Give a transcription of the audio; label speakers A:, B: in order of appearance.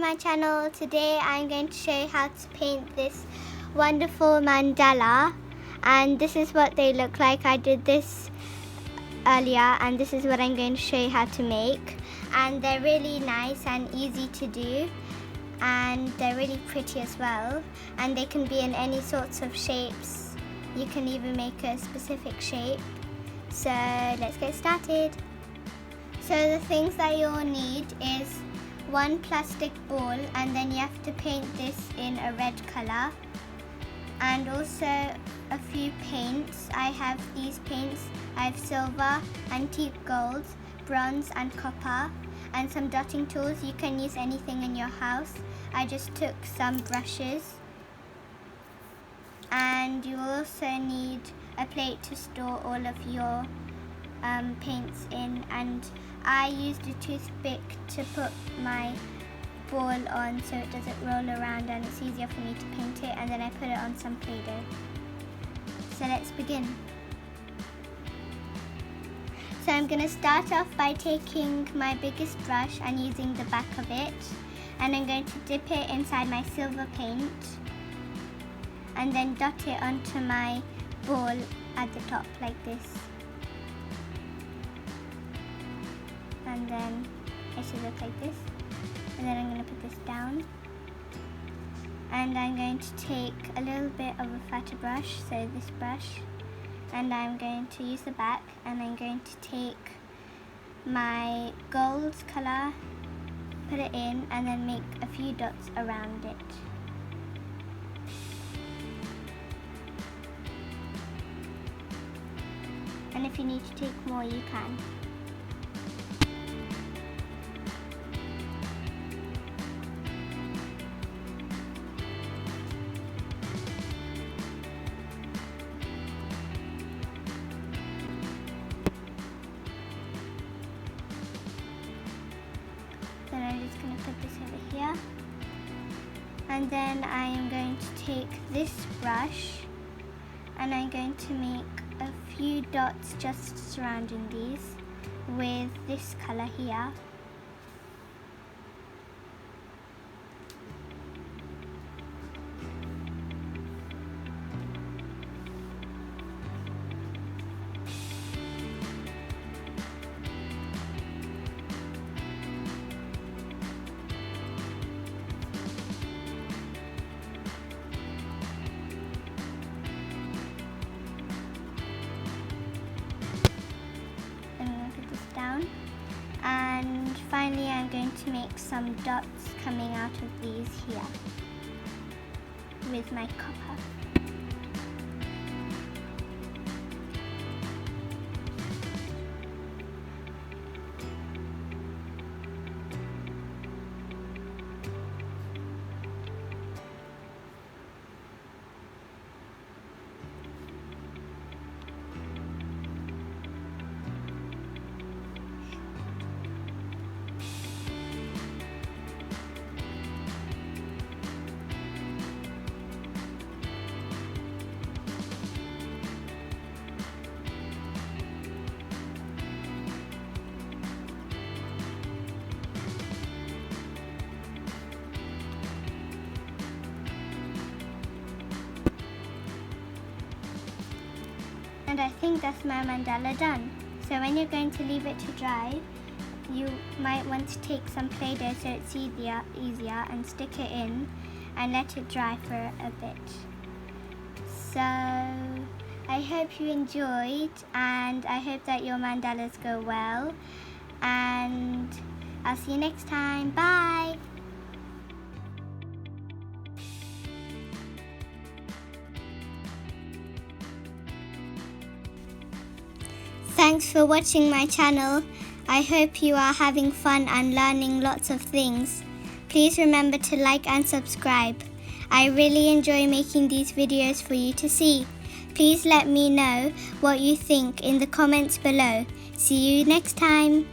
A: my channel. Today I'm going to show you how to paint this wonderful mandala, and this is what they look like. I did this earlier and this is what I'm going to show you how to make, and they're really nice and easy to do, and they're really pretty as well, and they can be in any sorts of shapes. You can even make a specific shape. So let's get started. So the things that you'll need is one plastic ball, and then you have to paint this in a red color, and also a few paints. I have these paints. I have silver, antique gold, bronze and copper, and some dotting tools. You can use anything in your house. I just took some brushes, and you also need a plate to store all of your paints in, and I used a toothpick to put my ball on so it doesn't roll around and it's easier for me to paint it, and then I put it on some Play-Doh. So let's begin. So I'm going to start off by taking my biggest brush and using the back of it, and I'm going to dip it inside my silver paint and then dot it onto my ball at the top like this. And then it should look like this. And then I'm going to put this down. And I'm going to take a little bit of a fatter brush, so this brush, and I'm going to use the back, and I'm going to take my gold color, put it in, and then make a few dots around it. And if you need to take more, you can. Then I'm just going to put this over here, and then I am going to take this brush and I'm going to make a few dots just surrounding these with this color here. Down, and finally I'm going to make some dots coming out of these here with my copper. And I think that's my mandala done. So when you're going to leave it to dry, you might want to take some Play-Doh so it's easier and stick it in and let it dry for a bit. So I hope you enjoyed, and I hope that your mandalas go well, and I'll see you next time. Bye! Thanks for watching my channel. I hope you are having fun and learning lots of things. Please remember to like and subscribe. I really enjoy making these videos for you to see. Please let me know what you think in the comments below. See you next time.